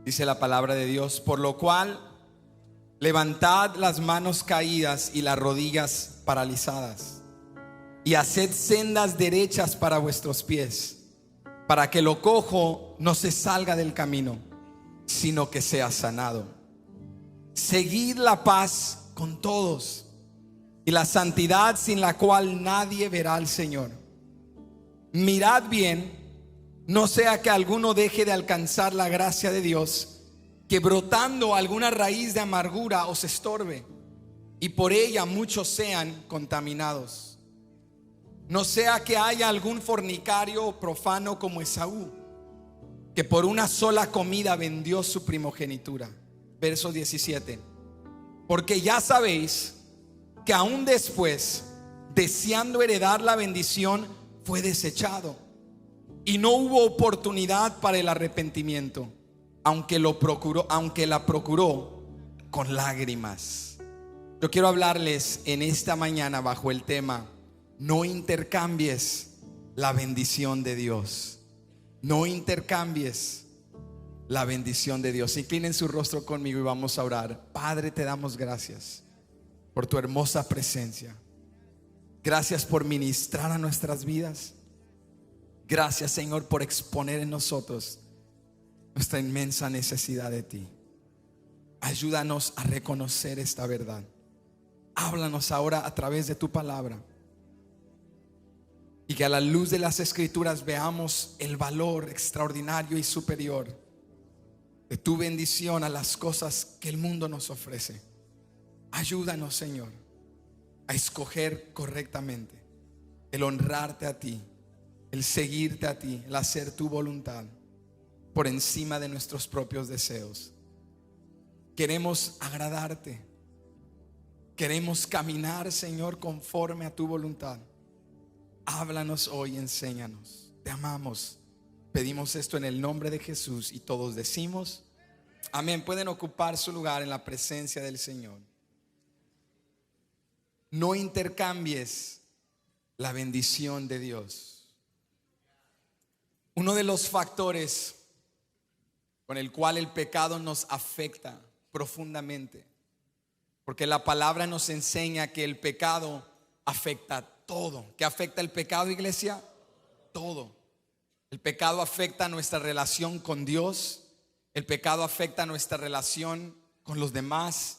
Dice la palabra de Dios: por lo cual levantad las manos caídas y las rodillas paralizadas, y haced sendas derechas para vuestros pies, para que lo cojo no se salga del camino, sino que sea sanado. Seguid la paz con todos y la santidad, sin la cual nadie verá al Señor. Mirad bien, no sea que alguno deje de alcanzar la gracia de Dios, que brotando alguna raíz de amargura os estorbe, y por ella muchos sean contaminados. No sea que haya algún fornicario profano como Esaú, que por una sola comida vendió su primogenitura. Verso 17: porque ya sabéis que aún después, deseando heredar la bendición, fue desechado, y no hubo oportunidad para el arrepentimiento, aunque la procuró con lágrimas. Yo quiero hablarles en esta mañana bajo el tema: no intercambies la bendición de Dios. No intercambies la bendición de Dios. Inclinen su rostro conmigo y vamos a orar. Padre, te damos gracias por tu hermosa presencia. Gracias por ministrar a nuestras vidas. Gracias, Señor, por exponer en nosotros nuestra inmensa necesidad de ti. Ayúdanos a reconocer esta verdad. Háblanos ahora a través de tu palabra, y que a la luz de las Escrituras veamos el valor extraordinario y superior de tu bendición a las cosas que el mundo nos ofrece. Ayúdanos, Señor, a escoger correctamente, el honrarte a ti, el seguirte a ti, el hacer tu voluntad por encima de nuestros propios deseos. Queremos agradarte. Queremos caminar, Señor, conforme a tu voluntad. Háblanos hoy, enséñanos. Te amamos. Pedimos esto en el nombre de Jesús, y todos decimos amén. Pueden ocupar su lugar en la presencia del Señor. No intercambies la bendición de Dios. Uno de los factores con el cual el pecado nos afecta profundamente, porque la palabra nos enseña que el pecado afecta todo. ¿Qué afecta el pecado, iglesia? Todo. El pecado afecta nuestra relación con Dios. El pecado afecta nuestra relación con los demás.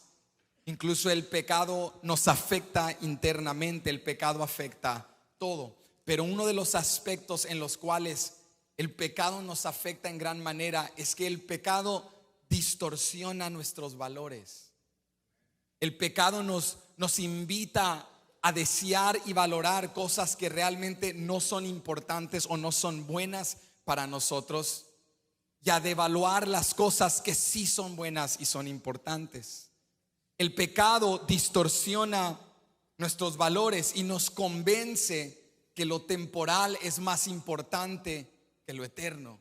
Incluso el pecado nos afecta internamente. El pecado afecta todo. Pero uno de los aspectos en los cuales el pecado nos afecta en gran manera es que el pecado distorsiona nuestros valores. El pecado nos invita a desear y valorar cosas que realmente no son importantes o no son buenas para nosotros, y a devaluar las cosas que sí son buenas y son importantes. El pecado distorsiona nuestros valores y nos convence que lo temporal es más importante que lo eterno.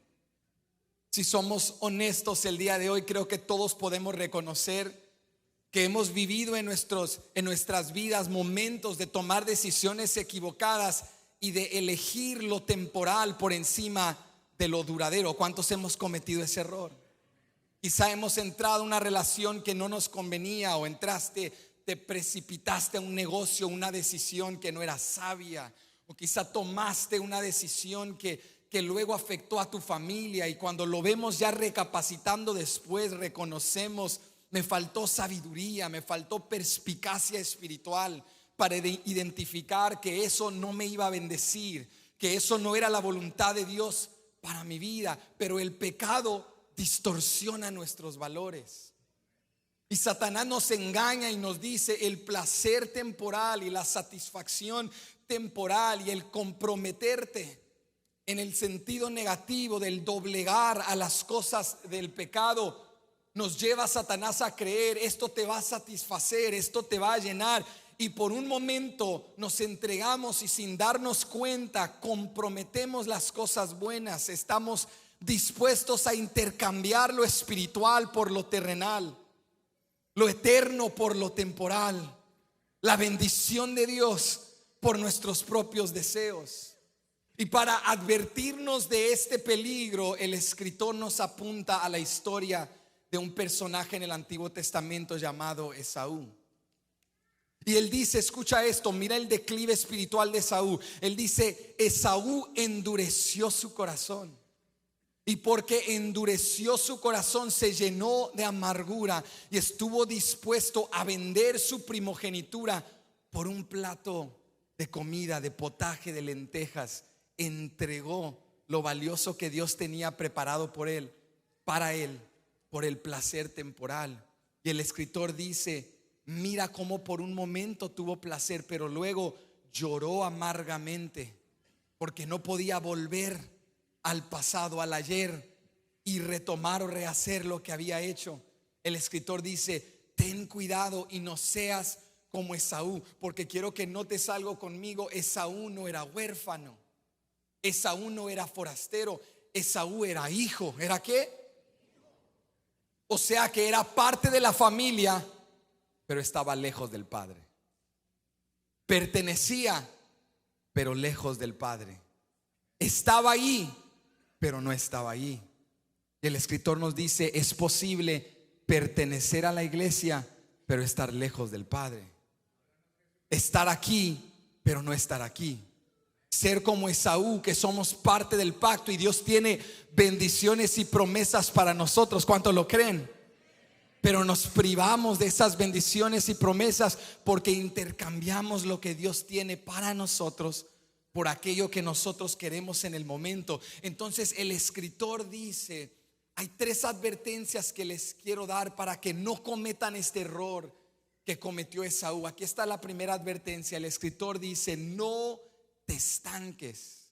Si somos honestos el día de hoy, creo que todos podemos reconocer que hemos vivido en nuestras vidas momentos de tomar decisiones equivocadas y de elegir lo temporal por encima de lo duradero. ¿Cuántos hemos cometido ese error? Quizá hemos entrado a una relación que no nos convenía, o te precipitaste a un negocio, una decisión que no era sabia, o quizá tomaste una decisión que luego afectó a tu familia, y cuando lo vemos ya recapacitando después, reconocemos: me faltó sabiduría, me faltó perspicacia espiritual para identificar que eso no me iba a bendecir, que eso no era la voluntad de Dios para mi vida. Pero el pecado distorsiona nuestros valores, y Satanás nos engaña y nos dice: el placer temporal y la satisfacción temporal y el comprometerte en el sentido negativo del doblegar a las cosas del pecado nos lleva a Satanás a creer: esto te va a satisfacer, esto te va a llenar. Y por un momento nos entregamos y sin darnos cuenta comprometemos las cosas buenas. Estamos dispuestos a intercambiar lo espiritual por lo terrenal, lo eterno por lo temporal, la bendición de Dios por nuestros propios deseos. Y para advertirnos de este peligro, el escritor nos apunta a la historia de un personaje en el Antiguo Testamento llamado Esaú. Y él dice, escucha esto, mira el declive espiritual de Esaú. Él dice, Esaú endureció su corazón. Y porque endureció su corazón, se llenó de amargura y estuvo dispuesto a vender su primogenitura por un plato de comida, de potaje, de lentejas. Entregó lo valioso que Dios tenía preparado por él, para él, por el placer temporal. Y el escritor dice, mira cómo por un momento tuvo placer, pero luego lloró amargamente porque no podía volver al pasado, al ayer, y retomar o rehacer lo que había hecho. El escritor dice, ten cuidado y no seas como Esaú, porque quiero que notes algo conmigo. Esaú no era huérfano, Esaú no era forastero, Esaú era hijo. ¿Era qué? O sea que era parte de la familia, pero estaba lejos del padre. Pertenecía, pero lejos del padre. Estaba ahí, pero no estaba ahí. Y el escritor nos dice, es posible pertenecer a la iglesia, pero estar lejos del Padre. Estar aquí, pero no estar aquí. Ser como Esaú, que somos parte del pacto y Dios tiene bendiciones y promesas para nosotros. ¿Cuántos lo creen? Pero nos privamos de esas bendiciones y promesas porque intercambiamos lo que Dios tiene para nosotros por aquello que nosotros queremos en el momento. Entonces el escritor dice, hay 3 advertencias que les quiero dar para que no cometan este error que cometió Esaú. Aquí está la primera advertencia. El escritor dice, no te estanques,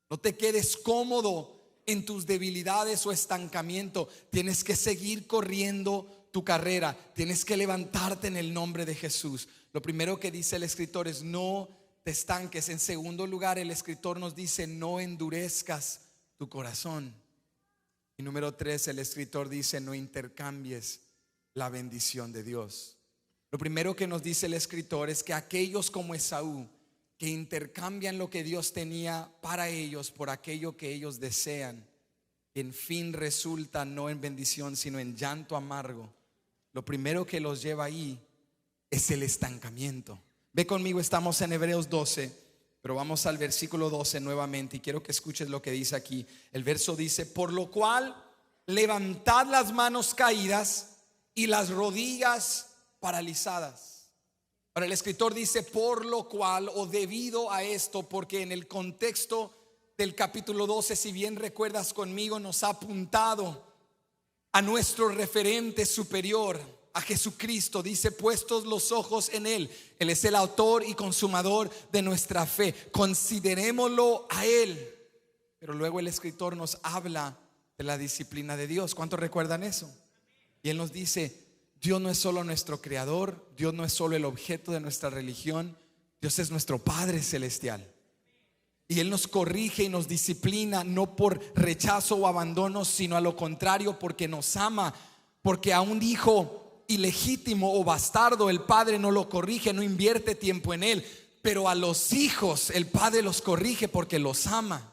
no te quedes cómodo en tus debilidades o estancamiento. Tienes que seguir corriendo tu carrera, tienes que levantarte en el nombre de Jesús. Lo primero que dice el escritor es no te estanques. En segundo lugar, el escritor nos dice no endurezcas tu corazón. Y número 3, el escritor dice no intercambies la bendición de Dios. Lo primero que nos dice el escritor es que aquellos como Esaú, que intercambian lo que Dios tenía para ellos por aquello que ellos desean, en fin resulta no en bendición sino en llanto amargo. Lo primero que los lleva ahí es el estancamiento. Ve conmigo, estamos en Hebreos 12, pero vamos al versículo 12 nuevamente y quiero que escuches lo que dice aquí. El verso dice, por lo cual levantad las manos caídas y las rodillas paralizadas. Ahora el escritor dice por lo cual o debido a esto, porque en el contexto del capítulo 12, si bien recuerdas conmigo, nos ha apuntado a nuestro referente superior, a Jesucristo. Dice puestos los ojos en Él. Él es el autor y consumador de nuestra fe. Considerémoslo a Él. Pero luego el escritor nos habla de la disciplina de Dios. ¿Cuántos recuerdan eso? Y Él nos dice, Dios no es solo nuestro creador, Dios no es solo el objeto de nuestra religión, Dios es nuestro Padre celestial. Y Él nos corrige y nos disciplina no por rechazo o abandono, sino a lo contrario, porque nos ama. Porque a un hijo ilegítimo o bastardo el padre no lo corrige, no invierte tiempo en él, pero a los hijos el padre los corrige porque los ama.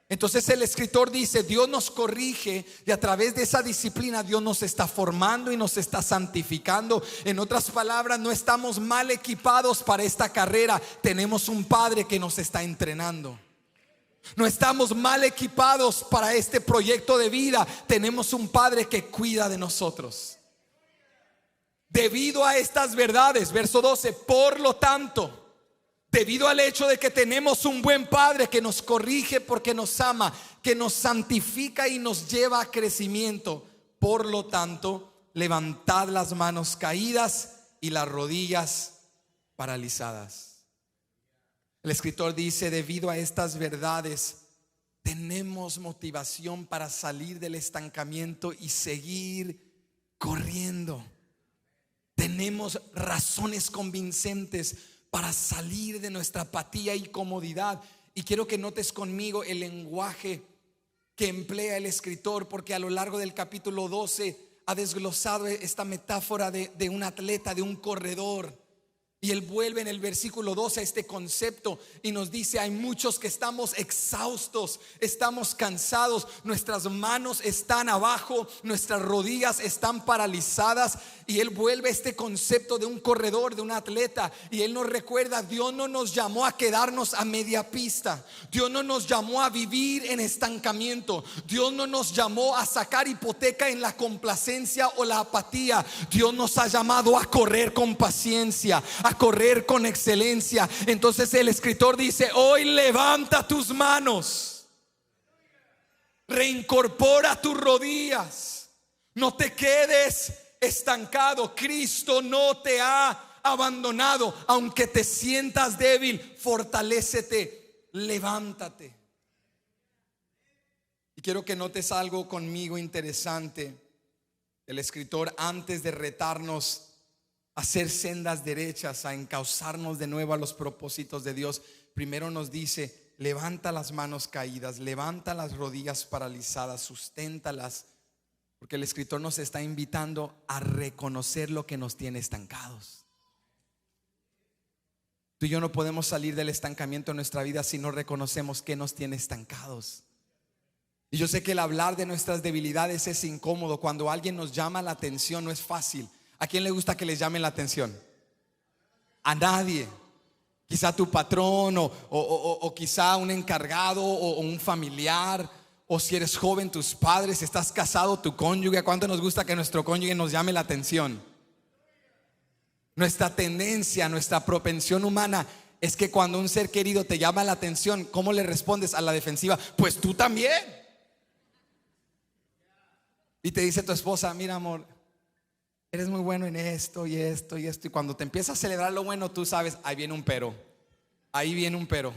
Entonces el escritor dice, Dios nos corrige y a través de esa disciplina Dios nos está formando y nos está santificando. En otras palabras, no estamos mal equipados para esta carrera, tenemos un Padre que nos está entrenando. No estamos mal equipados para este proyecto de vida, tenemos un Padre que cuida de nosotros. Debido a estas verdades, verso 12, por lo tanto, debido al hecho de que tenemos un buen Padre que nos corrige porque nos ama, que nos santifica y nos lleva a crecimiento, por lo tanto, levantad las manos caídas y las rodillas paralizadas. El escritor dice, debido a estas verdades, tenemos motivación para salir del estancamiento y seguir corriendo. Tenemos razones convincentes para salir de nuestra apatía y comodidad. Y quiero que notes conmigo el lenguaje que emplea el escritor, porque a lo largo del capítulo 12 ha desglosado esta metáfora de un atleta, de un corredor. Y él vuelve en el versículo 12 a este concepto y nos dice: hay muchos que estamos exhaustos, estamos cansados, nuestras manos están abajo, nuestras rodillas están paralizadas. Y él vuelve a este concepto de un corredor, de un atleta, y él nos recuerda: Dios no nos llamó a quedarnos a media pista, Dios no nos llamó a vivir en estancamiento, Dios no nos llamó a sacar hipoteca en la complacencia o la apatía. Dios nos ha llamado a correr con paciencia, a correr con excelencia. Entonces el escritor dice: hoy levanta tus manos, reincorpora tus rodillas, no te quedes estancado. Cristo no te ha abandonado. Aunque te sientas débil, fortalécete, levántate. Y quiero que notes algo conmigo interesante. El escritor, antes de retarnos a hacer sendas derechas, a encauzarnos de nuevo a los propósitos de Dios, primero nos dice: levanta las manos caídas, levanta las rodillas paralizadas, susténtalas. Porque el escritor nos está invitando a reconocer lo que nos tiene estancados. Tú y yo no podemos salir del estancamiento en nuestra vida si no reconocemos que nos tiene estancados. Y yo sé que el hablar de nuestras debilidades es incómodo. Cuando alguien nos llama la atención no es fácil. ¿A quién le gusta que les llamen la atención? A nadie. Quizá tu patrón o quizá un encargado o un familiar. O si eres joven, tus padres. Si estás casado, tu cónyuge. ¿A cuánto nos gusta que nuestro cónyuge nos llame la atención? Nuestra tendencia, nuestra propensión humana es que cuando un ser querido te llama la atención, ¿cómo le respondes? A la defensiva: pues tú también. Y te dice tu esposa: mira, amor, eres muy bueno en esto y esto y esto. Y cuando te empieza a celebrar lo bueno, tú sabes: ahí viene un pero. Ahí viene un pero.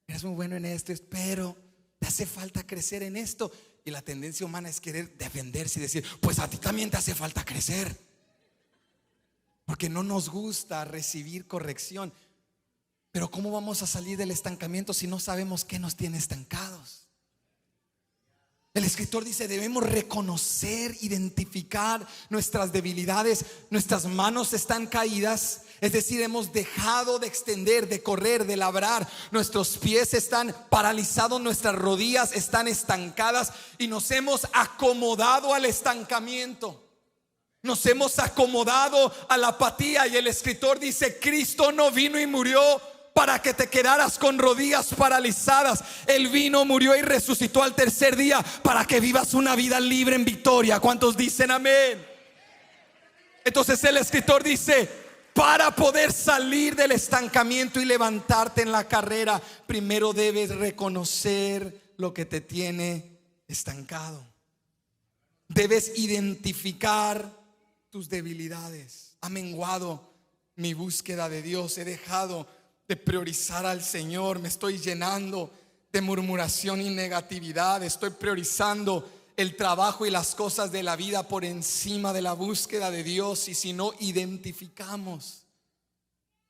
Eres muy bueno en esto, pero te hace falta crecer en esto. Y la tendencia humana es querer defenderse y decir: pues a ti también te hace falta crecer. Porque no nos gusta recibir corrección. Pero ¿cómo vamos a salir del estancamiento si no sabemos qué nos tiene estancados? El escritor dice: debemos reconocer, identificar nuestras debilidades. Nuestras manos están caídas, es decir, hemos dejado de extender, de correr, de labrar. Nuestros pies están paralizados, nuestras rodillas están estancadas y nos hemos acomodado al estancamiento. Nos hemos acomodado a la apatía. Y el escritor dice: Cristo no vino y murió para que te quedaras con rodillas paralizadas. Él vino, murió y resucitó al tercer día para que vivas una vida libre en victoria. ¿Cuántos dicen amén? Entonces el escritor dice: para poder salir del estancamiento y levantarte en la carrera, primero debes reconocer lo que te tiene estancado. Debes identificar tus debilidades. Ha menguado mi búsqueda de Dios. He dejado de priorizar al Señor. Me estoy llenando de murmuración y negatividad. Estoy priorizando el trabajo y las cosas de la vida por encima de la búsqueda de Dios. Y si no identificamos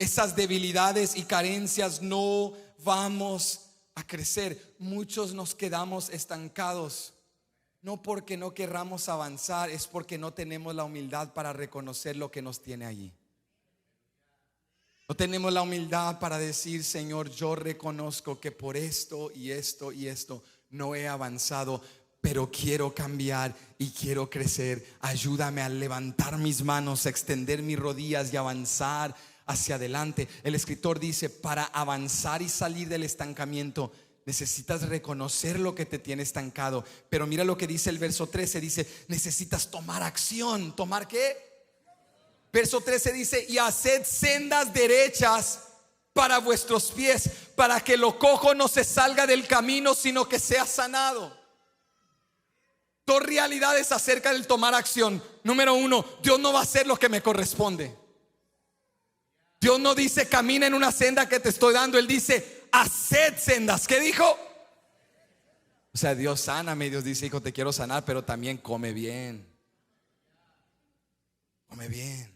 esas debilidades y carencias, no vamos a crecer. Muchos nos quedamos estancados, no porque no querramos avanzar, es porque no tenemos la humildad para reconocer lo que nos tiene allí. No tenemos la humildad para decir: Señor, yo reconozco que por esto y esto y esto no he avanzado, pero quiero cambiar y quiero crecer. Ayúdame a levantar mis manos, a extender mis rodillas y avanzar hacia adelante. El escritor dice: para avanzar y salir del estancamiento, necesitas reconocer lo que te tiene estancado. Pero mira lo que dice el verso 13. Dice: necesitas tomar acción. ¿Tomar qué? Verso 13 dice: y haced sendas derechas para vuestros pies, para que lo cojo no se salga del camino, sino que sea sanado. Dos realidades acerca del tomar acción. Número uno: Dios no va a hacer lo que me corresponde. Dios no dice: camina en una senda que te estoy dando. Él dice: haced sendas. ¿Qué dijo? O sea, Dios sáname. Dios dice: hijo, te quiero sanar, pero también come bien. Come bien.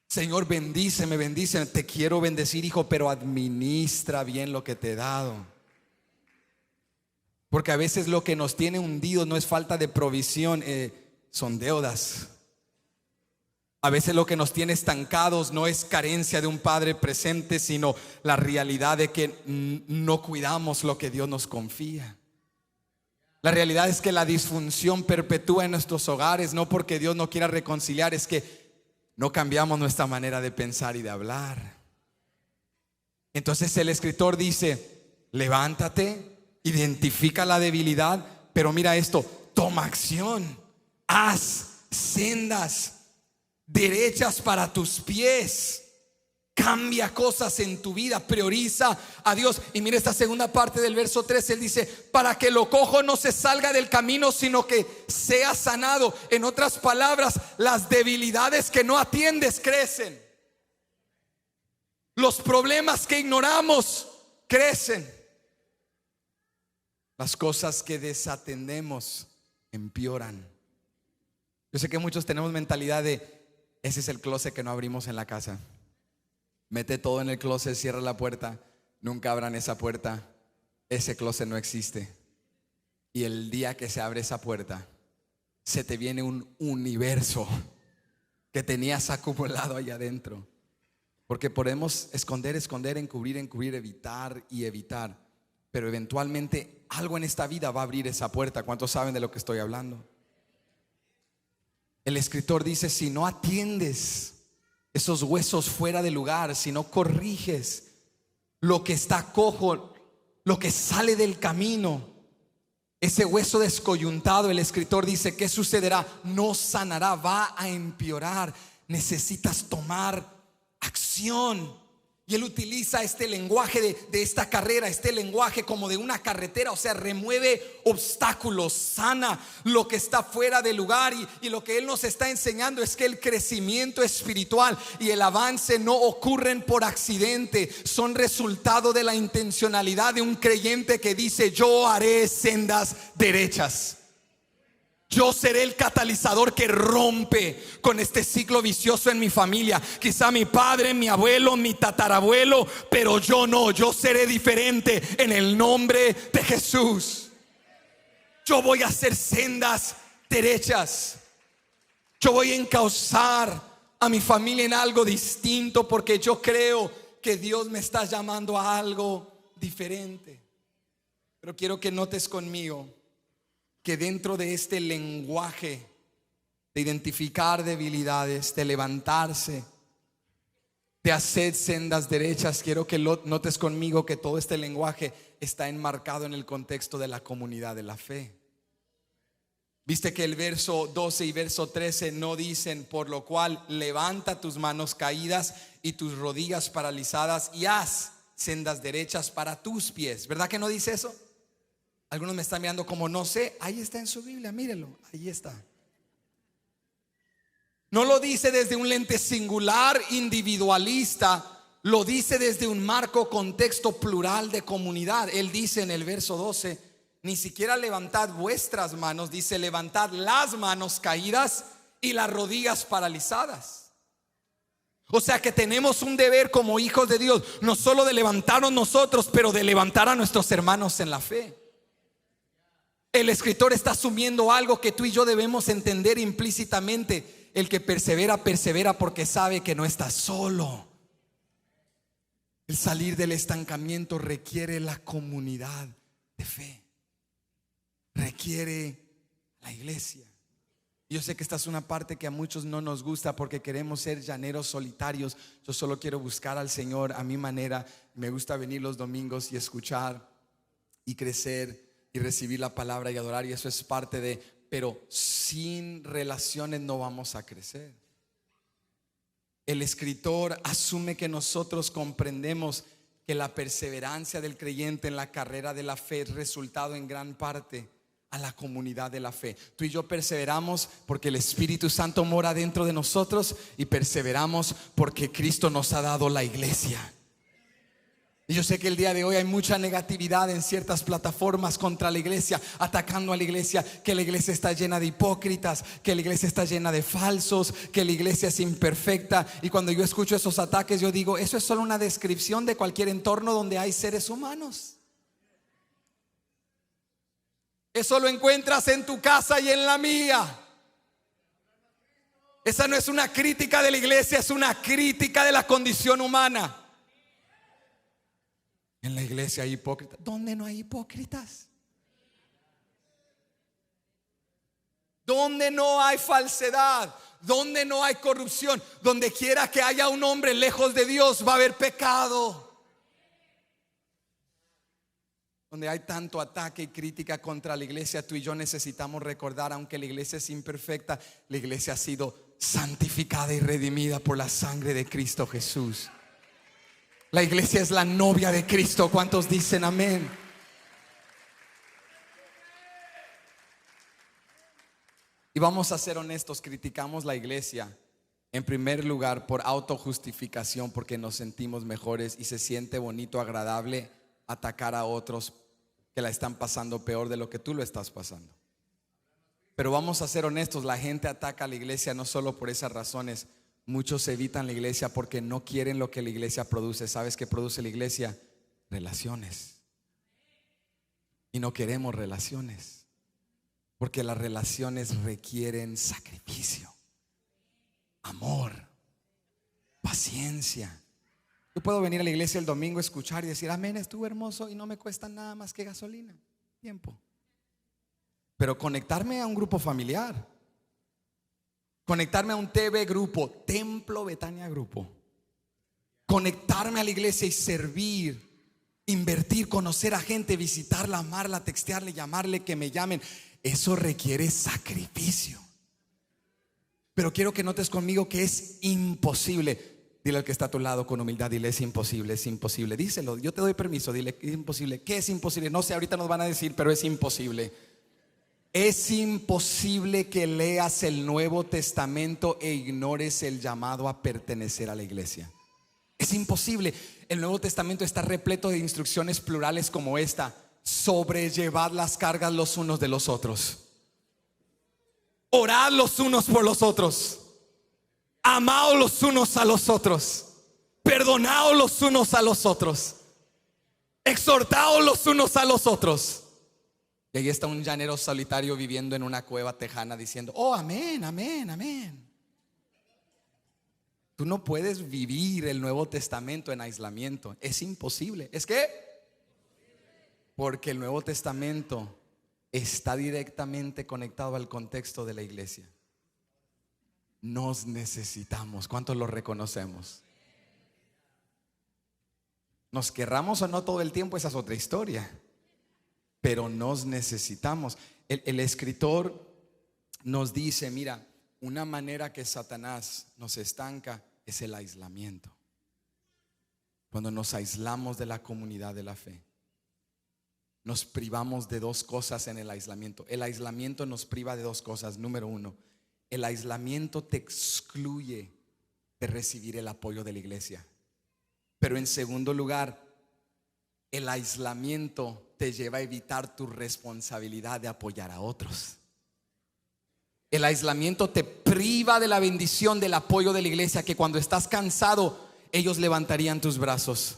Señor, bendíceme, bendíceme. Te quiero bendecir, hijo, pero administra bien lo que te he dado. Porque a veces lo que nos tiene hundidos no es falta de provisión, son deudas. A veces lo que nos tiene estancados no es carencia de un Padre presente, sino la realidad de que no cuidamos lo que Dios nos confía. La realidad es que la disfunción perpetúa en nuestros hogares, no porque Dios no quiera reconciliar, es que no cambiamos nuestra manera de pensar y de hablar. Entonces el escritor dice: levántate, identifica la debilidad, pero mira esto, toma acción, haz sendas derechas para tus pies. Cambia cosas en tu vida, prioriza a Dios. Y mira esta segunda parte del verso 3, él dice: para que lo cojo no se salga del camino, sino que sea sanado. En otras palabras, las debilidades que no atiendes crecen. Los problemas que ignoramos crecen. Las cosas que desatendemos empeoran. Yo sé que muchos tenemos mentalidad de: ese es el closet que no abrimos en la casa. Mete todo en el closet, cierra la puerta, nunca abran esa puerta. Ese closet no existe. Y el día que se abre esa puerta, se te viene un universo que tenías acumulado allá adentro. Porque podemos esconder, encubrir, evitar y evitar, pero eventualmente algo en esta vida va a abrir esa puerta. ¿Cuántos saben de lo que estoy hablando? El escritor dice: si no atiendes esos huesos fuera de lugar, si no corriges lo que está cojo, lo que sale del camino, ese hueso descoyuntado, el escritor dice: ¿qué sucederá? No sanará, va a empeorar. Necesitas tomar acción. Y él utiliza este lenguaje de esta carrera, este lenguaje como de una carretera. O sea, remueve obstáculos, sana lo que está fuera de lugar. Y lo que él nos está enseñando es que el crecimiento espiritual y el avance no ocurren por accidente. Son resultado de la intencionalidad de un creyente que dice: yo haré sendas derechas. Yo seré el catalizador que rompe con este ciclo vicioso en mi familia. Quizá mi padre, mi abuelo, mi tatarabuelo, pero yo no. Yo seré diferente en el nombre de Jesús. Yo voy a hacer sendas derechas. Yo voy a encauzar a mi familia en algo distinto, porque yo creo que Dios me está llamando a algo diferente. Pero quiero que notes conmigo que dentro de este lenguaje de identificar debilidades, de levantarse, de hacer sendas derechas, quiero que notes conmigo que todo este lenguaje está enmarcado en el contexto de la comunidad de la fe. Viste que el verso 12 y verso 13 no dicen: por lo cual levanta tus manos caídas y tus rodillas paralizadas y haz sendas derechas para tus pies. ¿Verdad que no dice eso? Algunos me están mirando como no sé. Ahí está en su Biblia, mírelo, ahí está. No lo dice desde un lente singular, individualista. Lo dice desde un marco, contexto plural de comunidad. Él dice en el verso 12: ni siquiera levantad vuestras manos, dice levantad las manos caídas y las rodillas paralizadas. O sea que tenemos un deber como hijos de Dios, no solo de levantarnos nosotros, pero de levantar a nuestros hermanos en la fe. El escritor está asumiendo algo que tú y yo debemos entender implícitamente: el que persevera, persevera porque sabe que no está solo. El salir del estancamiento requiere la comunidad de fe, requiere la iglesia. Yo sé que esta es una parte que a muchos no nos gusta, porque queremos ser llaneros solitarios. Yo solo quiero buscar al Señor a mi manera. Me gusta venir los domingos y escuchar y crecer y recibir la palabra y adorar, y eso es parte de, pero sin relaciones no vamos a crecer. El escritor asume que nosotros comprendemos que la perseverancia del creyente en la carrera de la fe es resultado en gran parte a la comunidad de la fe. Tú y yo perseveramos porque el Espíritu Santo mora dentro de nosotros, y perseveramos porque Cristo nos ha dado la iglesia. Y yo sé que el día de hoy hay mucha negatividad en ciertas plataformas contra la iglesia, atacando a la iglesia, que la iglesia está llena de hipócritas, que la iglesia está llena de falsos, que la iglesia es imperfecta. Y cuando yo escucho esos ataques, yo digo: eso es solo una descripción de cualquier entorno donde hay seres humanos. Eso lo encuentras en tu casa y en la mía. Esa no es una crítica de la iglesia, es una crítica de la condición humana. En la iglesia hay hipócritas. ¿Dónde no hay hipócritas? ¿Dónde no hay falsedad? ¿Dónde no hay corrupción? Donde quiera que haya un hombre lejos de Dios va a haber pecado. Donde hay tanto ataque y crítica contra la iglesia, tú y yo necesitamos recordar, aunque la iglesia es imperfecta, la iglesia ha sido santificada y redimida por la sangre de Cristo Jesús. La iglesia es la novia de Cristo. ¿Cuántos dicen amén? Y vamos a ser honestos, criticamos la iglesia en primer lugar por autojustificación, porque nos sentimos mejores y se siente bonito, agradable atacar a otros que la están pasando peor de lo que tú lo estás pasando. Pero vamos a ser honestos, la gente ataca a la iglesia no solo por esas razones. Muchos evitan la iglesia porque no quieren lo que la iglesia produce. ¿Sabes qué produce la iglesia? Relaciones. Y no queremos relaciones, porque las relaciones requieren sacrificio, amor, paciencia. Yo puedo venir a la iglesia el domingo, escuchar y decir amén, estuvo hermoso y no me cuesta nada más que gasolina, tiempo. Pero conectarme a un grupo familiar, conectarme a un TV grupo, Templo Betania Grupo, conectarme a la iglesia y servir, invertir, conocer a gente, visitarla, amarla, textearle, llamarle, que me llamen, eso requiere sacrificio. Pero quiero que notes conmigo que es imposible. Dile al que está a tu lado con humildad, dile es imposible, es imposible. Díselo, yo te doy permiso, dile es imposible. ¿Qué es imposible? No sé, ahorita nos van a decir, pero es imposible. Es imposible que leas el Nuevo Testamento e ignores el llamado a pertenecer a la iglesia. Es imposible. El Nuevo Testamento está repleto de instrucciones plurales como esta: sobrellevad las cargas los unos de los otros, orad los unos por los otros, amaos los unos a los otros, perdonaos los unos a los otros, exhortaos los unos a los otros. Y ahí está un llanero solitario viviendo en una cueva tejana diciendo: oh, amén, amén, amén. Tú no puedes vivir el Nuevo Testamento en aislamiento. Es imposible. ¿Es qué? Porque el Nuevo Testamento está directamente conectado al contexto de la iglesia. Nos necesitamos. ¿Cuántos lo reconocemos? Nos querramos o no todo el tiempo, esa es otra historia, pero nos necesitamos. El escritor nos dice: mira, una manera que Satanás nos estanca es el aislamiento. Cuando nos aislamos de la comunidad de la fe, nos privamos de dos cosas en el aislamiento. El aislamiento nos priva de dos cosas. Número uno, el aislamiento te excluye de recibir el apoyo de la iglesia. Pero en segundo lugar, el aislamiento te lleva a evitar tu responsabilidad de apoyar a otros. El aislamiento te priva de la bendición del apoyo de la iglesia, que cuando estás cansado ellos levantarían tus brazos,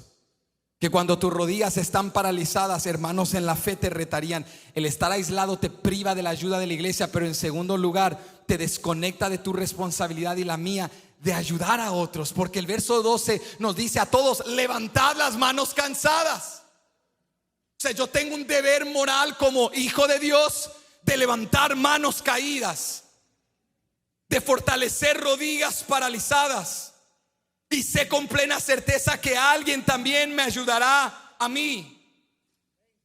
que cuando tus rodillas están paralizadas, hermanos en la fe te retarían. El estar aislado te priva de la ayuda de la iglesia, pero en segundo lugar te desconecta de tu responsabilidad y la mía de ayudar a otros, porque el verso 12 nos dice a todos: levantad las manos cansadas. O sea, yo tengo un deber moral como hijo de Dios de levantar manos caídas, de fortalecer rodillas paralizadas, y sé con plena certeza que alguien también me ayudará a mí.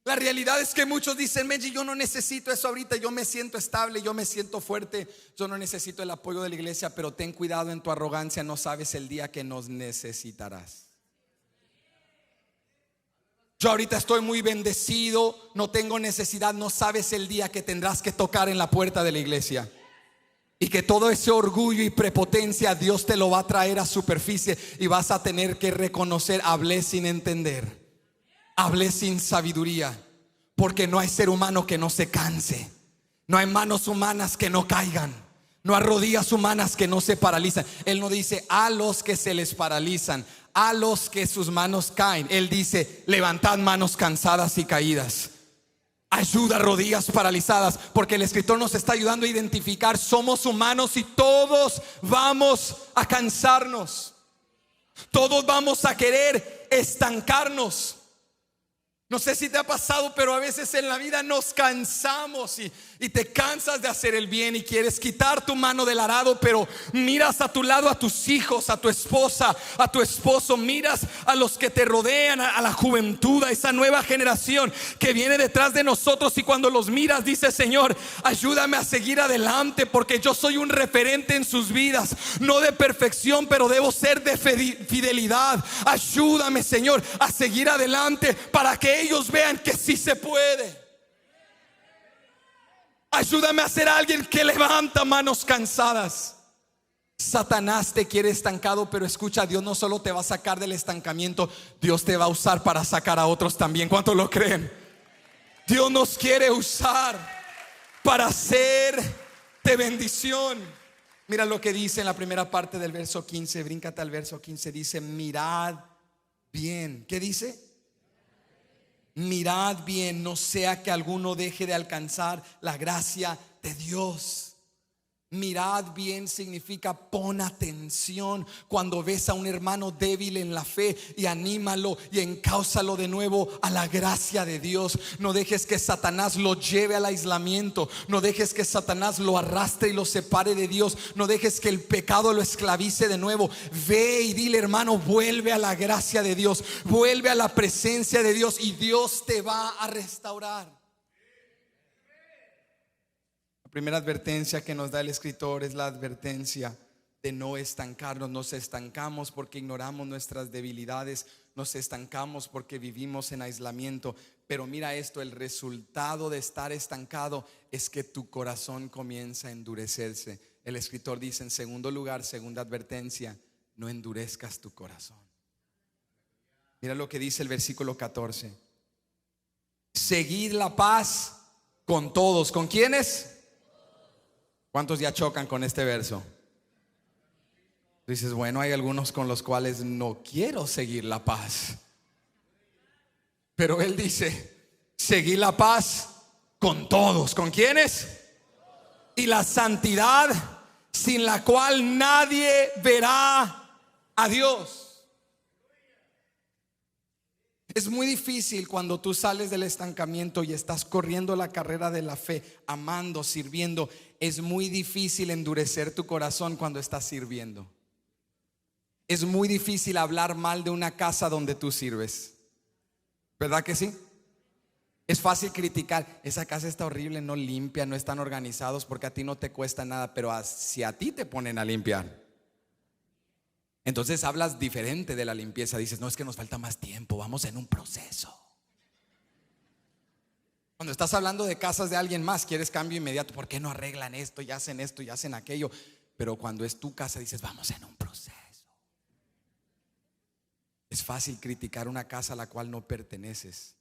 La realidad es que muchos dicen: Benji, yo no necesito eso ahorita, yo me siento estable, yo me siento fuerte, yo no necesito el apoyo de la iglesia. Pero ten cuidado en tu arrogancia, no sabes el día que nos necesitarás. Yo ahorita estoy muy bendecido, no tengo necesidad. No sabes el día que tendrás que tocar en la puerta de la iglesia, y que todo ese orgullo y prepotencia Dios te lo va a traer a superficie, y vas a tener que reconocer: hablé sin entender, hablé sin sabiduría. Porque no hay ser humano que no se canse, no hay manos humanas que no caigan, no hay rodillas humanas que no se paralizan. Él no dice a los que se les paralizan, a los que sus manos caen. Él dice: levantad manos cansadas y caídas. Ayuda, rodillas paralizadas, porque el escritor nos está ayudando a identificar: somos humanos y todos vamos a cansarnos, todos vamos a querer estancarnos. No sé si te ha pasado, pero a veces en la vida nos cansamos y te cansas de hacer el bien y quieres quitar tu mano del arado, pero miras a tu lado a tus hijos, a tu esposa, a tu esposo, miras a los que te rodean, a la juventud, a esa nueva generación que viene detrás de nosotros, y cuando los miras dices: Señor, ayúdame a seguir adelante, porque yo soy un referente en sus vidas, no de perfección, pero debo ser de fidelidad. Ayúdame, Señor, a seguir adelante para que ellos vean que sí se puede. Ayúdame a ser alguien que levanta manos cansadas. Satanás te quiere estancado, pero escucha, Dios no solo te va a sacar del estancamiento, Dios te va a usar para sacar a otros también. ¿Cuántos lo creen? Dios nos quiere usar para ser de bendición. Mira lo que dice en la primera parte del verso 15. Bríncate al verso 15. Dice: mirad bien. ¿Qué dice? Mirad bien, no sea que alguno deje de alcanzar la gracia de Dios. Mirad bien significa pon atención cuando ves a un hermano débil en la fe, y anímalo y encáusalo de nuevo a la gracia de Dios. No dejes que Satanás lo lleve al aislamiento, no dejes que Satanás lo arrastre y lo separe de Dios, no dejes que el pecado lo esclavice de nuevo. Ve y dile: hermano, vuelve a la gracia de Dios, vuelve a la presencia de Dios, y Dios te va a restaurar. La primera advertencia que nos da el escritor es la advertencia de no estancarnos. Nos estancamos porque ignoramos nuestras debilidades, nos estancamos porque vivimos en aislamiento. Pero mira esto: el resultado de estar estancado es que tu corazón comienza a endurecerse. El escritor dice, en segundo lugar, segunda advertencia: no endurezcas tu corazón. Mira lo que dice el versículo 14: seguid la paz con todos. ¿Con quiénes? ¿Cuántos ya chocan con este verso? Dices: bueno, hay algunos con los cuales no quiero seguir la paz. Pero él dice: seguid la paz con todos. ¿Con quiénes? Y la santidad, sin la cual nadie verá a Dios. Es muy difícil cuando tú sales del estancamiento y estás corriendo la carrera de la fe, amando, sirviendo. Es muy difícil endurecer tu corazón cuando estás sirviendo. Es muy difícil hablar mal de una casa donde tú sirves. ¿Verdad que sí? Es fácil criticar: esa casa está horrible, no limpia, no están organizados, porque a ti no te cuesta nada. Pero si a ti te ponen a limpiar, entonces hablas diferente de la limpieza. Dices: no, es que nos falta más tiempo, vamos en un proceso. Cuando estás hablando de casas de alguien más, quieres cambio inmediato. ¿Por qué no arreglan esto y hacen aquello? Pero cuando es tu casa, dices: vamos en un proceso. Es fácil criticar una casa a la cual no perteneces,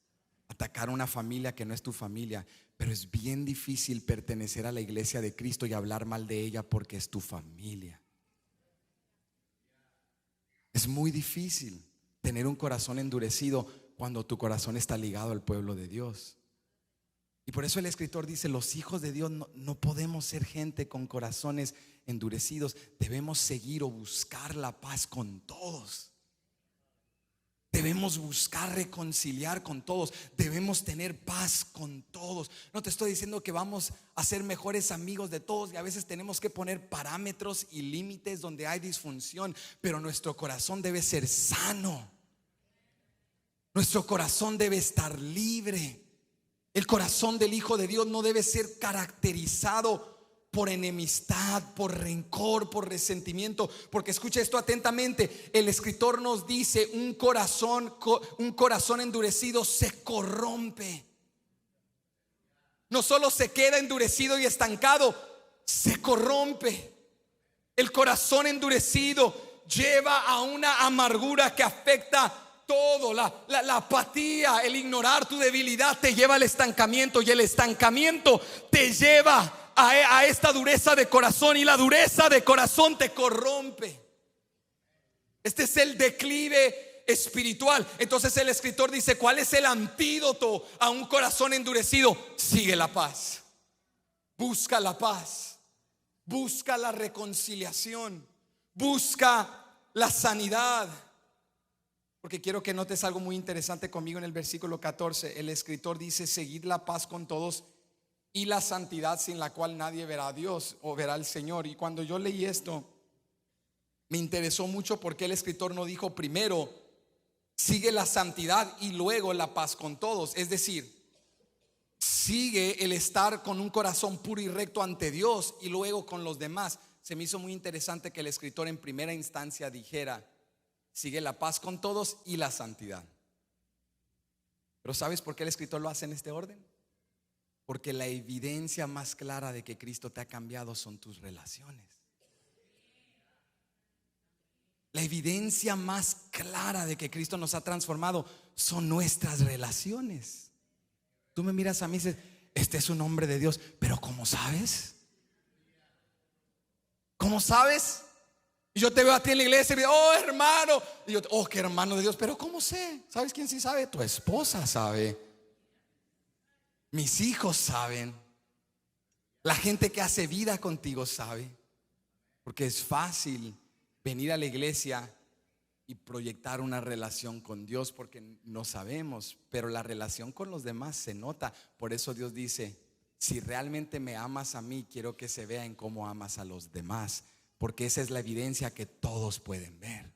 atacar a una familia que no es tu familia. Pero es bien difícil pertenecer a la iglesia de Cristo y hablar mal de ella porque es tu familia. Es muy difícil tener un corazón endurecido cuando tu corazón está ligado al pueblo de Dios. Y por eso el escritor dice: los hijos de Dios no podemos ser gente con corazones endurecidos. Debemos seguir o buscar la paz con todos. Debemos buscar reconciliar con todos. Debemos tener paz con todos. No te estoy diciendo que vamos a ser mejores amigos de todos, y a veces tenemos que poner parámetros y límites donde hay disfunción. Pero nuestro corazón debe ser sano. Nuestro corazón debe estar libre. El corazón del Hijo de Dios no debe ser caracterizado por enemistad, por rencor, por resentimiento. Porque escucha esto atentamente: el escritor nos dice: un corazón endurecido se corrompe. No solo se queda endurecido y estancado, se corrompe. El corazón endurecido lleva a una amargura que afecta todo. La apatía, el ignorar tu debilidad te lleva al estancamiento, y el estancamiento te lleva a esta dureza de corazón, y la dureza de corazón te corrompe. Este es el declive espiritual. Entonces el escritor dice: ¿cuál es el antídoto a un corazón endurecido? Sigue la paz. Busca la paz. Busca la reconciliación. Busca la sanidad. Porque quiero que notes algo muy interesante conmigo en el versículo 14. El escritor dice: seguid la paz con todos y la santidad, sin la cual nadie verá a Dios o verá al Señor. Y cuando yo leí esto, me interesó mucho porque el escritor no dijo primero sigue la santidad y luego la paz con todos. Es decir, sigue el estar con un corazón puro y recto ante Dios y luego con los demás. Se me hizo muy interesante que el escritor en primera instancia dijera: sigue la paz con todos y la santidad. Pero ¿sabes por qué el escritor lo hace en este orden? Porque la evidencia más clara de que Cristo te ha cambiado son tus relaciones. La evidencia más clara de que Cristo nos ha transformado son nuestras relaciones. Tú me miras a mí y dices: este es un hombre de Dios, pero ¿cómo sabes? ¿Cómo sabes? Y yo te veo a ti en la iglesia y digo: oh, hermano. Y yo: oh, qué hermano de Dios. Pero ¿cómo sé? ¿Sabes quién sí sabe? Tu esposa sabe. Mis hijos saben. La gente que hace vida contigo sabe. Porque es fácil venir a la iglesia y proyectar una relación con Dios porque no sabemos, pero la relación con los demás se nota. Por eso Dios dice: si realmente me amas a mí, quiero que se vea en cómo amas a los demás, porque esa es la evidencia que todos pueden ver.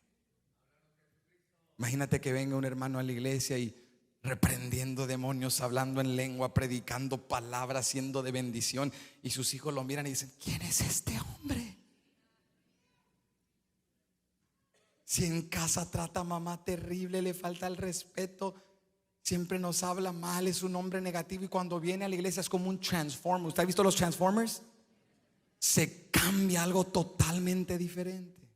Imagínate que venga un hermano a la iglesia y reprendiendo demonios, hablando en lengua, predicando palabras, siendo de bendición, y sus hijos lo miran y dicen: ¿quién es este hombre? Si en casa trata a mamá terrible, le falta el respeto, siempre nos habla mal, es un hombre negativo, y cuando viene a la iglesia es como un transformer. ¿Usted ha visto los Transformers? Se cambia algo totalmente diferente.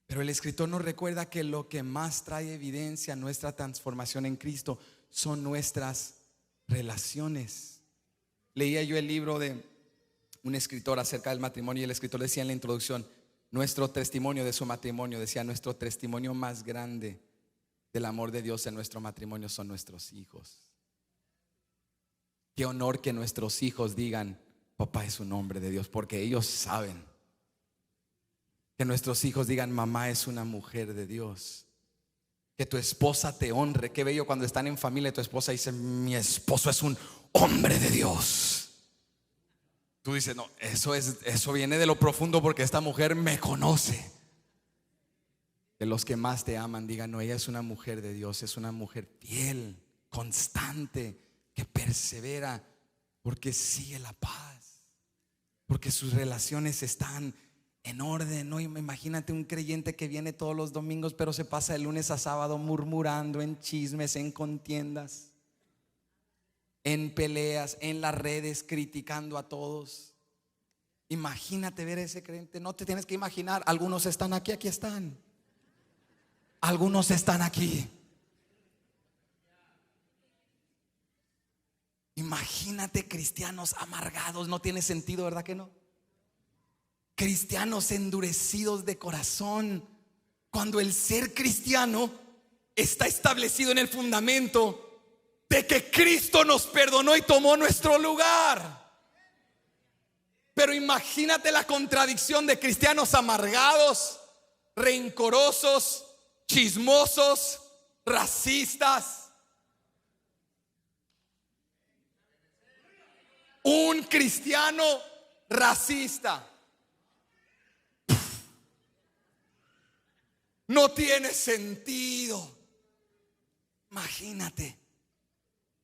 Pero el escritor nos recuerda que lo que más trae evidencia a nuestra transformación en Cristo son nuestras relaciones. Leía yo el libro de un escritor acerca del matrimonio, y el escritor decía en la introducción: nuestro testimonio de su matrimonio, decía, nuestro testimonio más grande del amor de Dios en nuestro matrimonio son nuestros hijos. Qué honor que nuestros hijos digan: papá es un hombre de Dios, porque ellos saben. Que nuestros hijos digan: mamá es una mujer de Dios. Que tu esposa te honre. Qué bello cuando están en familia y tu esposa dice: mi esposo es un hombre de Dios. Tú dices: no, eso viene de lo profundo, porque esta mujer me conoce. De los que más te aman digan: no, ella es una mujer de Dios, es una mujer fiel, constante, que persevera, porque sigue la paz, porque sus relaciones están en orden. No, imagínate un creyente que viene todos los domingos, pero se pasa de lunes a sábado murmurando, en chismes, en contiendas, en peleas, en las redes, criticando a todos. Imagínate ver a ese creyente. No te tienes que imaginar. Algunos están aquí, aquí están. Algunos están aquí. Imagínate cristianos amargados. No tiene sentido, ¿verdad que no? Cristianos endurecidos de corazón, cuando el ser cristiano está establecido en el fundamento de que Cristo nos perdonó y tomó nuestro lugar. Pero imagínate la contradicción de cristianos amargados, rencorosos, chismosos, racistas. Un cristiano racista no tiene sentido. Imagínate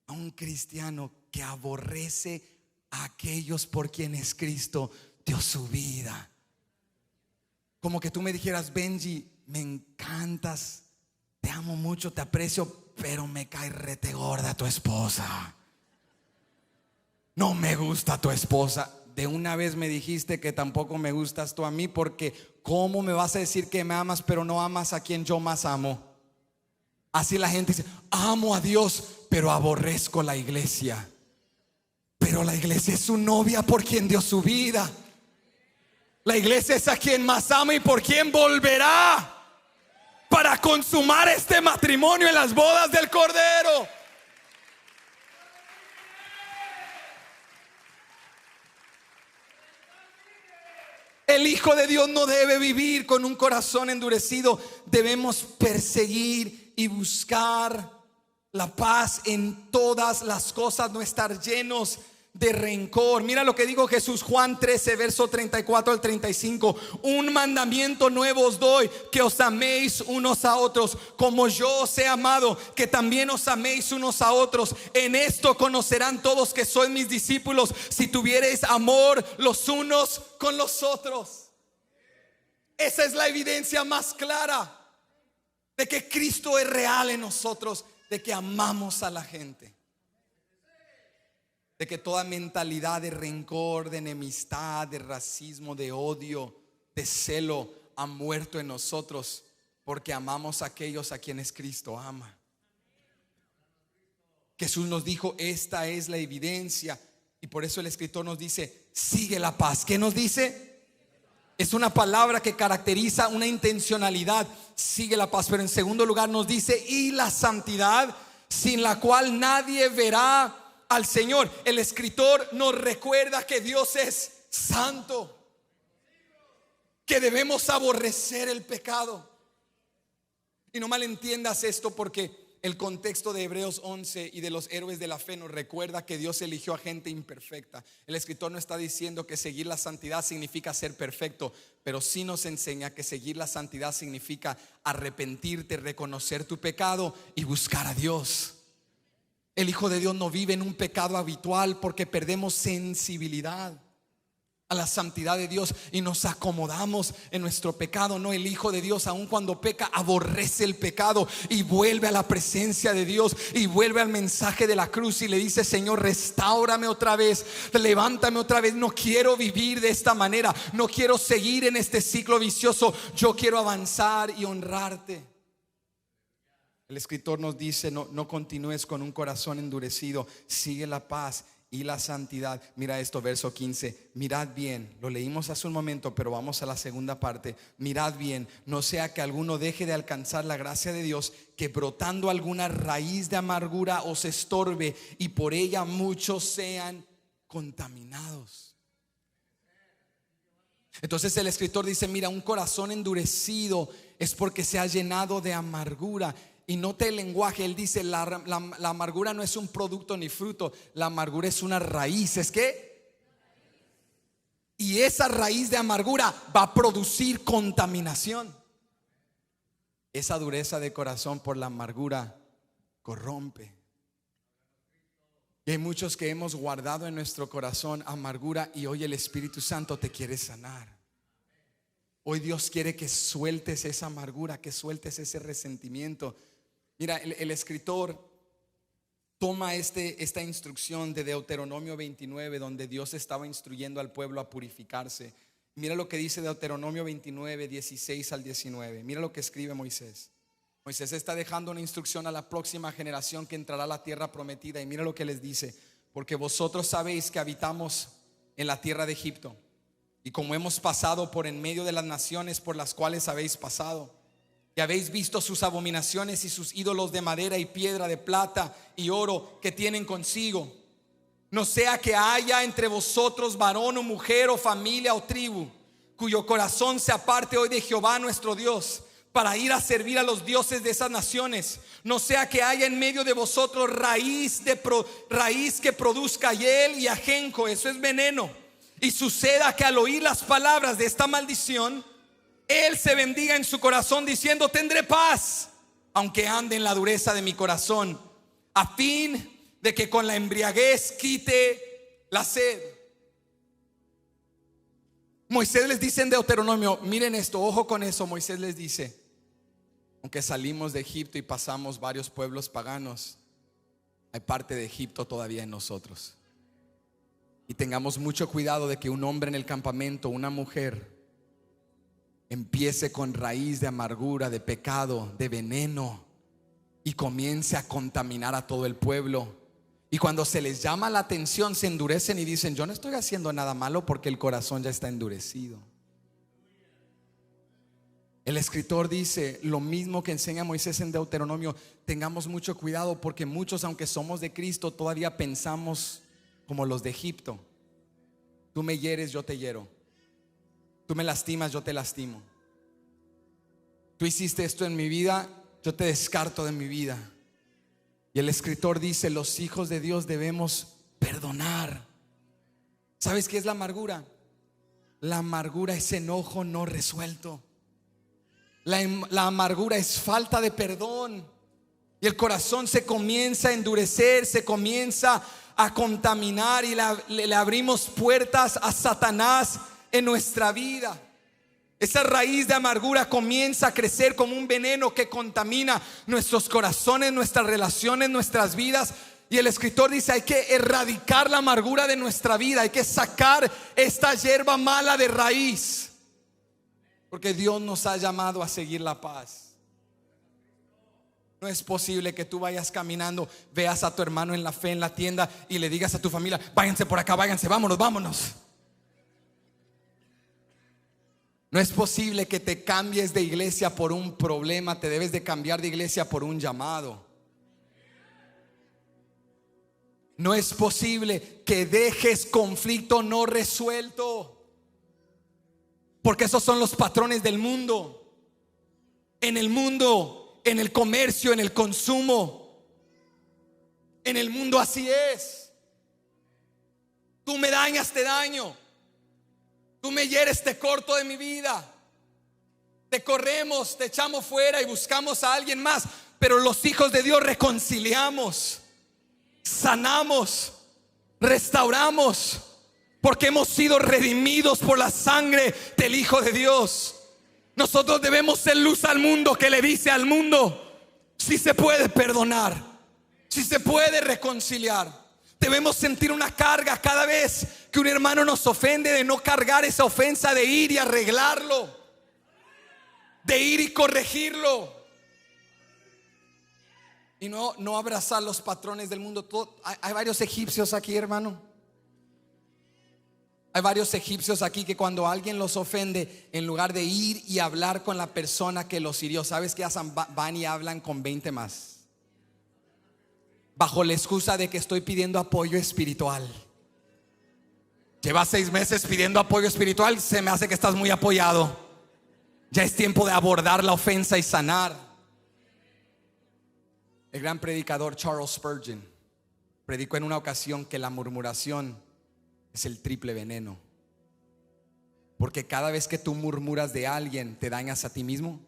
a un cristiano que aborrece a aquellos por quienes Cristo dio su vida. Como que tú me dijeras: Benji, me encantas, te amo mucho, te aprecio, pero me cae rete gorda tu esposa. No me gusta tu esposa. De una vez me dijiste que tampoco me gustas tú a mí, porque ¿cómo me vas a decir que me amas pero no amas a quien yo más amo? Así la gente dice: amo a Dios pero aborrezco la iglesia. Pero la iglesia es su novia por quien dio su vida. La iglesia es a quien más ama y por quien volverá. para consumar este matrimonio en las bodas del Cordero. El Hijo de Dios no debe vivir con un corazón endurecido. Debemos perseguir y buscar la paz en todas las cosas, no estar llenos de rencor. Mira lo que dijo Jesús, Juan 13, verso 34 al 35. Un mandamiento nuevo os doy, que os améis unos a otros, como yo os he amado, que también os améis unos a otros. En esto conocerán todos que sois mis discípulos, si tuviereis amor los unos con los otros. Esa es la evidencia más clara de que Cristo es real en nosotros, de que amamos a la gente, de que toda mentalidad de rencor, de enemistad, de racismo, de odio, de celo ha muerto en nosotros, porque amamos a aquellos a quienes Cristo ama. Jesús nos dijo, esta es la evidencia, y por eso el escritor nos dice, sigue la paz. ¿Qué nos dice? Es una palabra que caracteriza una intencionalidad, sigue la paz. Pero en segundo lugar nos dice, y la santidad, sin la cual nadie verá al Señor. El escritor nos recuerda que Dios es santo, que debemos aborrecer el pecado. Y no malentiendas esto, porque el contexto de Hebreos 11 y de los héroes de la fe nos recuerda que Dios eligió a gente imperfecta. El escritor no está diciendo que seguir la santidad significa ser perfecto, pero sí nos enseña que seguir la santidad significa arrepentirte, reconocer tu pecado y buscar a Dios. El Hijo de Dios no vive en un pecado habitual porque perdemos sensibilidad a la santidad de Dios y nos acomodamos en nuestro pecado. No, el Hijo de Dios, aun cuando peca, aborrece el pecado y vuelve a la presencia de Dios y vuelve al mensaje de la cruz y le dice, Señor, restáurame otra vez, levántame otra vez. No quiero vivir de esta manera, no quiero seguir en este ciclo vicioso, yo quiero avanzar y honrarte. El escritor nos dice, no continúes con un corazón endurecido, sigue la paz y la santidad. Mira esto, verso 15. Mirad bien, lo leímos hace un momento, pero vamos a la segunda parte. Mirad bien, no sea que alguno deje de alcanzar la gracia de Dios, que brotando alguna raíz de amargura os estorbe y por ella muchos sean contaminados. Entonces el escritor dice, mira, un corazón endurecido es porque se ha llenado de amargura. Y note el lenguaje, él dice, la amargura no es un producto ni fruto, la amargura es una raíz. ¿Es qué? Y esa raíz de amargura va a producir contaminación. Esa dureza de corazón por la amargura corrompe. Y hay muchos que hemos guardado en nuestro corazón amargura, y hoy el Espíritu Santo te quiere sanar. Hoy Dios quiere que sueltes esa amargura, que sueltes ese resentimiento. Mira, el escritor toma esta instrucción de Deuteronomio 29, donde Dios estaba instruyendo al pueblo a purificarse. Mira lo que dice Deuteronomio 29, 16 al 19. Mira lo que escribe Moisés. Moisés está dejando una instrucción a la próxima generación que entrará a la tierra prometida. Y mira lo que les dice: porque vosotros sabéis que habitamos en la tierra de Egipto, y como hemos pasado por en medio de las naciones por las cuales habéis pasado, y habéis visto sus abominaciones y sus ídolos de madera y piedra, de plata y oro que tienen consigo. No sea que haya entre vosotros varón o mujer o familia o tribu cuyo corazón se aparte hoy de Jehová nuestro Dios para ir a servir a los dioses de esas naciones. No sea que haya en medio de vosotros raíz que produzca hiel y ajenjo, eso es veneno, y suceda que al oír las palabras de esta maldición, él se bendiga en su corazón diciendo: tendré paz, aunque ande en la dureza de mi corazón, a fin de que con la embriaguez quite la sed. Moisés les dice en Deuteronomio, miren esto, ojo con eso. Moisés les dice: aunque salimos de Egipto y pasamos varios pueblos paganos, hay parte de Egipto todavía en nosotros. Y tengamos mucho cuidado de que un hombre en el campamento, una mujer, empiece con raíz de amargura, de pecado, de veneno, y comience a contaminar a todo el pueblo. Y cuando se les llama la atención, se endurecen y dicen: yo no estoy haciendo nada malo, porque el corazón ya está endurecido. El escritor dice lo mismo que enseña Moisés en Deuteronomio: tengamos mucho cuidado, porque muchos, aunque somos de Cristo, todavía pensamos como los de Egipto. Tú me hieres, yo te hiero. Tú me lastimas, yo te lastimo. Tú hiciste esto en mi vida, yo te descarto de mi vida. Y el escritor dice: los hijos de Dios debemos perdonar. ¿Sabes qué es la amargura? La amargura es enojo no resuelto. La amargura es falta de perdón. Y el corazón se comienza a endurecer, se comienza a contaminar, y le abrimos puertas a Satanás en nuestra vida. Esa raíz de amargura comienza a crecer como un veneno que contamina nuestros corazones, nuestras relaciones, nuestras vidas. Y el escritor dice: hay que erradicar la amargura de nuestra vida, hay que sacar esta hierba mala de raíz, porque Dios nos ha llamado a seguir la paz. No es posible que tú vayas caminando, veas a tu hermano en la fe en la tienda y le digas a tu familia: váyanse por acá, váyanse, vámonos, vámonos. No es posible que te cambies de iglesia por un problema. Te debes de cambiar de iglesia por un llamado. No es posible que dejes conflicto no resuelto, porque esos son los patrones del mundo. En el mundo, en el comercio, en el consumo, en el mundo así es. Tú me dañas, te daño. Tú me hieres, te corto de mi vida. Te corremos, te echamos fuera y buscamos a alguien más. Pero los hijos de Dios reconciliamos, sanamos, restauramos, porque hemos sido redimidos por la sangre del Hijo de Dios. Nosotros debemos ser luz al mundo, que le dice al mundo: si se puede perdonar, si se puede reconciliar. Debemos sentir una carga cada vez que un hermano nos ofende, de no cargar esa ofensa, de ir y arreglarlo, de ir y corregirlo, y no abrazar los patrones del mundo. Hay varios egipcios aquí, hermano. Hay varios egipcios aquí que cuando alguien los ofende, en lugar de ir y hablar con la persona que los hirió, ¿sabes qué hacen? Van y hablan con 20 más, bajo la excusa de que estoy pidiendo apoyo espiritual. Llevas 6 meses pidiendo apoyo espiritual, se me hace que estás muy apoyado. Ya es tiempo de abordar la ofensa y sanar. El gran predicador Charles Spurgeon predicó en una ocasión que la murmuración es el triple veneno, porque cada vez que tú murmuras de alguien, te dañas a ti mismo,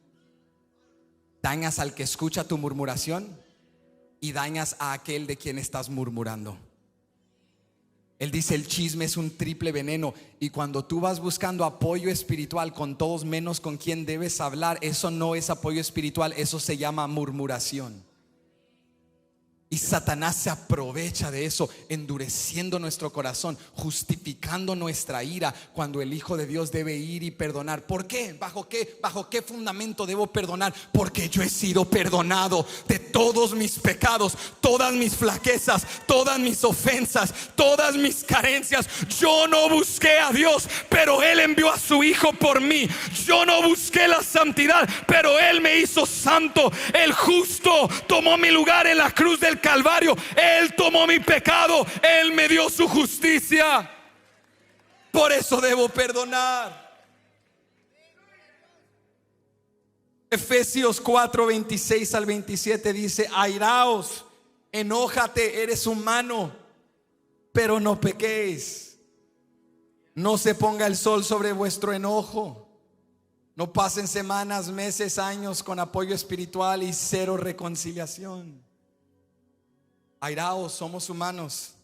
dañas al que escucha tu murmuración y dañas a aquel de quien estás murmurando. Él dice: el chisme es un triple veneno. Y cuando tú vas buscando apoyo espiritual con todos menos con quien debes hablar, eso no es apoyo espiritual, eso se llama murmuración. Y Satanás se aprovecha de eso, endureciendo nuestro corazón, justificando nuestra ira, cuando el Hijo de Dios debe ir y perdonar. ¿Por qué? ¿Bajo qué fundamento debo perdonar? Porque yo he sido perdonado de todos mis pecados, todas mis flaquezas, todas mis ofensas, todas mis carencias. Yo no busqué a Dios, pero Él envió a su Hijo por mí. Yo no busqué la santidad, pero Él me hizo santo. El justo tomó mi lugar en la cruz del Calvario. Él tomó mi pecado, Él me dio su justicia. Por eso debo perdonar. Efesios 4, 26 al 27 dice: airaos, enójate, eres humano, pero no pequéis. No se ponga el sol sobre vuestro enojo. No pasen semanas, meses, años con apoyo espiritual y cero reconciliación. Airaos, somos humanos,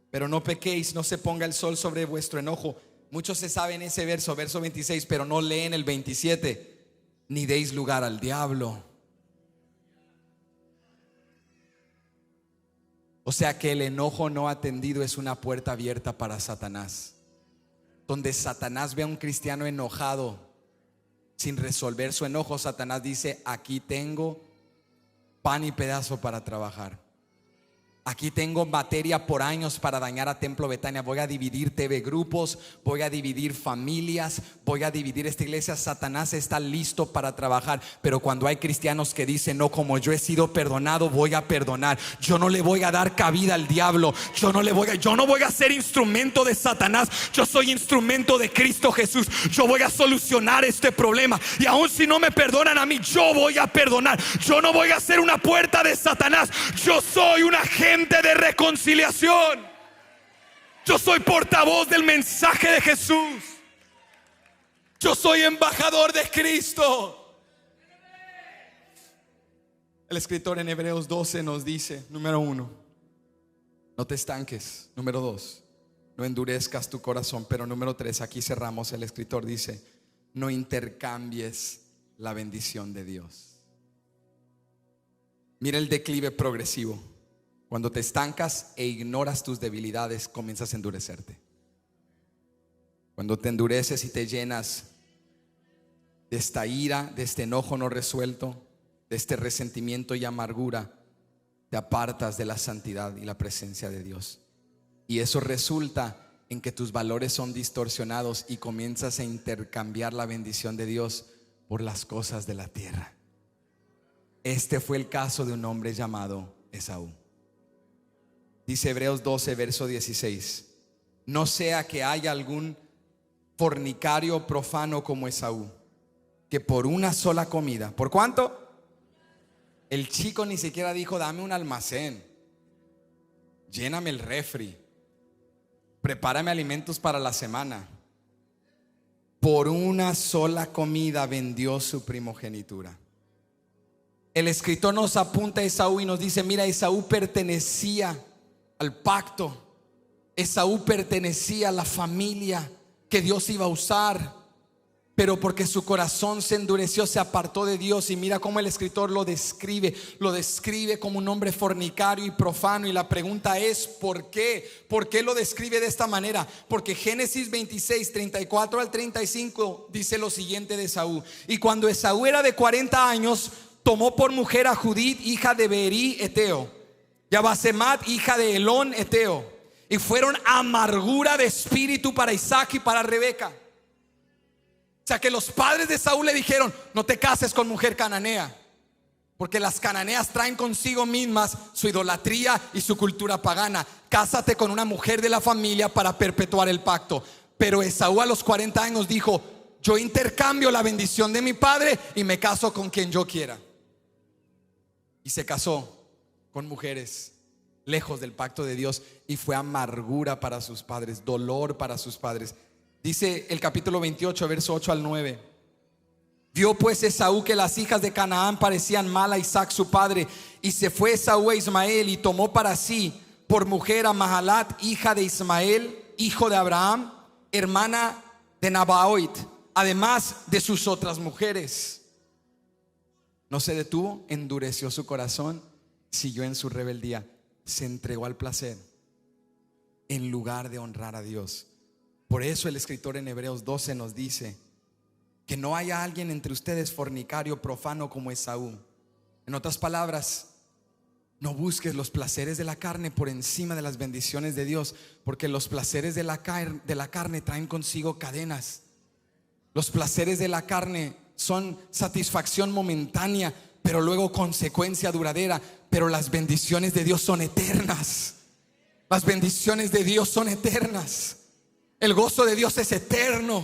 pero no pequéis. No se ponga el sol sobre vuestro enojo. Muchos se saben ese verso 26, pero no leen el 27. Ni deis lugar al diablo. O sea que el enojo no atendido es una puerta abierta para Satanás. Donde Satanás ve a un cristiano enojado sin resolver su enojo, Satanás dice: aquí tengo pan y pedazo para trabajar. Aquí tengo materia por años para dañar a Templo Betania. Voy a dividir TV grupos, voy a dividir familias, voy a dividir esta iglesia. Satanás está listo para trabajar. Pero cuando hay cristianos que dicen: no, como yo he sido perdonado, voy a perdonar. Yo no le voy a dar cabida al diablo. Yo no voy a ser instrumento de Satanás. Yo soy instrumento de Cristo Jesús. Yo voy a solucionar este problema. Y aun si no me perdonan a mí, yo voy a perdonar. Yo no voy a ser una puerta de Satanás. Yo soy un agente de reconciliación. Yo soy portavoz del mensaje de Jesús. Yo soy embajador de Cristo. El escritor en Hebreos 12 nos dice: número 1, no te estanques. Número 2, no endurezcas tu corazón. Pero número 3, aquí cerramos. El escritor dice: no intercambies la bendición de Dios. Mira el declive progresivo. Cuando te estancas e ignoras tus debilidades, comienzas a endurecerte. Cuando te endureces y te llenas de esta ira, de este enojo no resuelto, de este resentimiento y amargura, te apartas de la santidad y la presencia de Dios. Y eso resulta en que tus valores son distorsionados y comienzas a intercambiar la bendición de Dios por las cosas de la tierra. Este fue el caso de un hombre llamado Esaú. Dice Hebreos 12, verso 16: no sea que haya algún fornicario profano como Esaú, que por una sola comida. ¿Por cuánto? El chico ni siquiera dijo: dame un almacén, lléname el refri, prepárame alimentos para la semana. Por una sola comida vendió su primogenitura. El escritor nos apunta a Esaú y nos dice: mira, Esaú pertenecía al pacto. Esaú pertenecía a la familia que Dios iba a usar, pero porque su corazón se endureció, se apartó de Dios. Y mira cómo el escritor lo describe como un hombre fornicario y profano. Y la pregunta es: ¿por qué? ¿Por qué lo describe de esta manera? Porque Génesis 26, 34 al 35 dice lo siguiente de Esaú: y cuando Esaú era de 40 años, tomó por mujer a Judith, hija de Beeri Eteo, y a Basemat, hija de Elón Eteo, y fueron amargura de espíritu para Isaac y para Rebeca. O sea que los padres de Saúl le dijeron: no te cases con mujer cananea, porque las cananeas traen consigo mismas su idolatría y su cultura pagana. Cásate con una mujer de la familia para perpetuar el pacto. Pero Esaú a los 40 años dijo: yo intercambio la bendición de mi padre y me caso con quien yo quiera. Y se casó con mujeres lejos del pacto de Dios, y fue amargura para sus padres, dolor para sus padres. Dice el capítulo 28, verso 8 al 9: vio pues Esaú que las hijas de Canaán parecían mal a Isaac su padre, y se fue Esaú a Ismael y tomó para sí por mujer a Mahalat, hija de Ismael, hijo de Abraham, hermana de Nabaoit, además de sus otras mujeres. No se detuvo, endureció su corazón, siguió en su rebeldía, se entregó al placer en lugar de honrar a Dios. Por eso el escritor en Hebreos 12 nos dice: que no haya alguien entre ustedes fornicario, profano como Esaú. En otras palabras, no busques los placeres de la carne por encima de las bendiciones de Dios, porque los placeres de la carne traen consigo cadenas. Los placeres de la carne son satisfacción momentánea, pero luego consecuencia duradera. Pero las bendiciones de Dios son eternas. Las bendiciones de Dios son eternas. El gozo de Dios es eterno.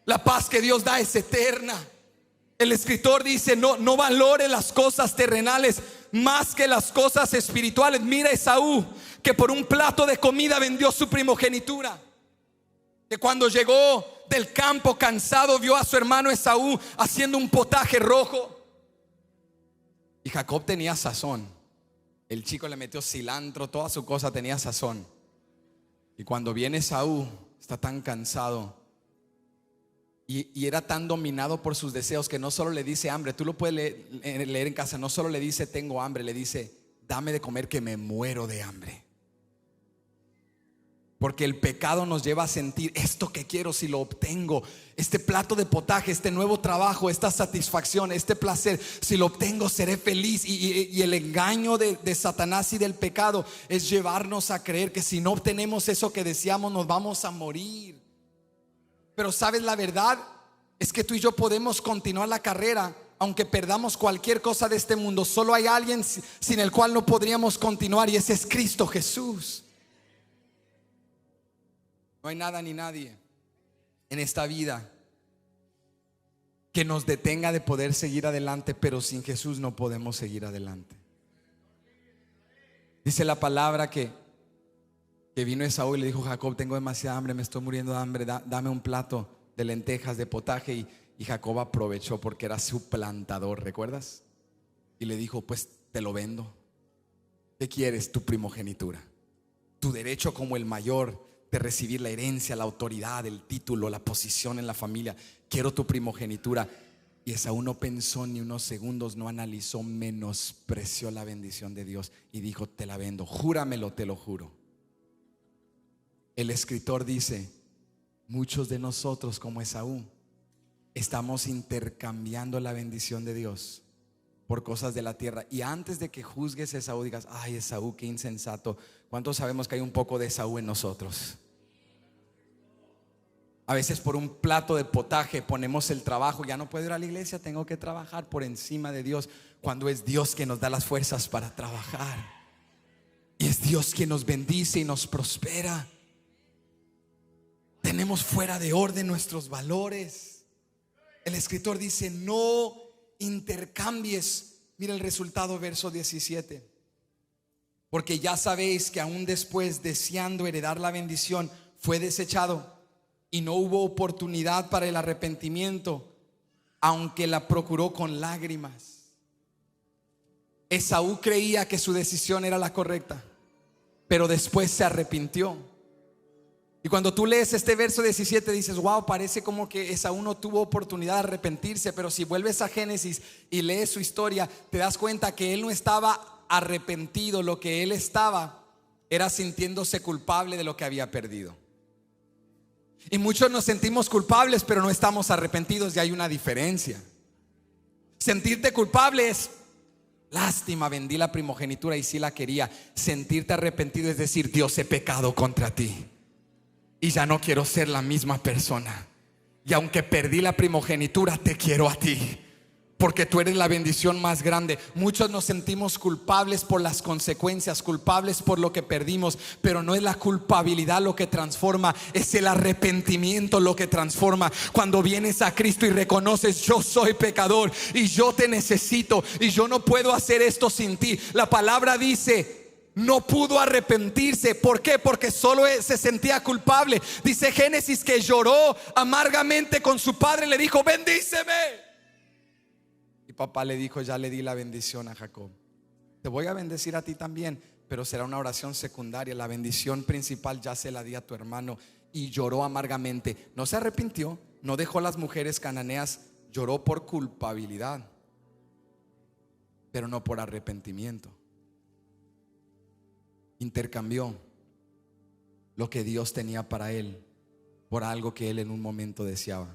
La paz que Dios da es eterna. El escritor dice: no valore las cosas terrenales más que las cosas espirituales. Mira Esaú, que por un plato de comida vendió su primogenitura. Que cuando llegó del campo cansado, vio a su hermano Esaú haciendo un potaje rojo. Y Jacob tenía sazón. El chico le metió cilantro, toda su cosa tenía sazón. Y cuando viene Esaú, está tan cansado y era tan dominado por sus deseos que no solo le dice hambre. Tú lo puedes leer en casa. No solo le dice tengo hambre, le dice dame de comer que me muero de hambre. Porque el pecado nos lleva a sentir esto que quiero si lo obtengo, este plato de potaje, este nuevo trabajo, esta satisfacción, este placer, si lo obtengo seré feliz. Y el engaño de Satanás y del pecado es llevarnos a creer que si no obtenemos eso que deseamos nos vamos a morir. Pero sabes, la verdad es que tú y yo podemos continuar la carrera aunque perdamos cualquier cosa de este mundo. Solo hay alguien sin el cual no podríamos continuar, y ese es Cristo Jesús. No hay nada ni nadie en esta vida que nos detenga de poder seguir adelante, pero sin Jesús no podemos seguir adelante. Dice la palabra que vino Esaú y le dijo a Jacob: tengo demasiada hambre, me estoy muriendo de hambre, dame un plato de lentejas, de potaje. Y Jacob aprovechó porque era su plantador, ¿recuerdas? Y le dijo: pues te lo vendo. ¿Qué quieres? Tu primogenitura, tu derecho como el mayor de recibir la herencia, la autoridad, el título, la posición en la familia. Quiero tu primogenitura. Y Esaú no pensó ni unos segundos, no analizó, menospreció la bendición de Dios y dijo: te la vendo, júramelo, te lo juro. El escritor dice: muchos de nosotros, como Esaú, estamos intercambiando la bendición de Dios por cosas de la tierra. Y antes de que juzgues a Esaú, digas: ay, Esaú, qué insensato. ¿Cuántos sabemos que hay un poco de Esaú en nosotros? A veces por un plato de potaje ponemos el trabajo. Ya no puedo ir a la iglesia, tengo que trabajar, por encima de Dios, cuando es Dios quien nos da las fuerzas para trabajar. Y es Dios quien nos bendice y nos prospera. Tenemos fuera de orden nuestros valores. El escritor dice: no intercambies. Mira el resultado, verso 17. Porque ya sabéis que aún después, deseando heredar la bendición, fue desechado, y no hubo oportunidad para el arrepentimiento, aunque la procuró con lágrimas. Esaú creía que su decisión era la correcta, pero después se arrepintió. Y cuando tú lees este verso 17 dices: wow, parece como que Esaú no tuvo oportunidad de arrepentirse. Pero si vuelves a Génesis y lees su historia, te das cuenta que él no estaba arrepentido. Lo que él estaba era sintiéndose culpable de lo que había perdido. Y muchos nos sentimos culpables, pero no estamos arrepentidos, y hay una diferencia. Sentirte culpable es: lástima, vendí la primogenitura y sí la quería. Sentirte arrepentido es decir: Dios, he pecado contra ti y ya no quiero ser la misma persona. Y aunque perdí la primogenitura, te quiero a ti, porque tú eres la bendición más grande. Muchos nos sentimos culpables por las consecuencias, culpables por lo que perdimos, pero no es la culpabilidad lo que transforma, es el arrepentimiento lo que transforma. Cuando vienes a Cristo y reconoces: yo soy pecador y yo te necesito y yo no puedo hacer esto sin ti. La palabra dice: no pudo arrepentirse. ¿Por qué? Porque solo se sentía culpable. Dice Génesis que lloró amargamente con su padre. Le dijo: bendíceme. Y papá le dijo: ya le di la bendición a Jacob, te voy a bendecir a ti también, pero será una oración secundaria. La bendición principal ya se la di a tu hermano. Y lloró amargamente. No se arrepintió, no dejó las mujeres cananeas. Lloró por culpabilidad, pero no por arrepentimiento. Intercambió lo que Dios tenía para él por algo que él en un momento deseaba.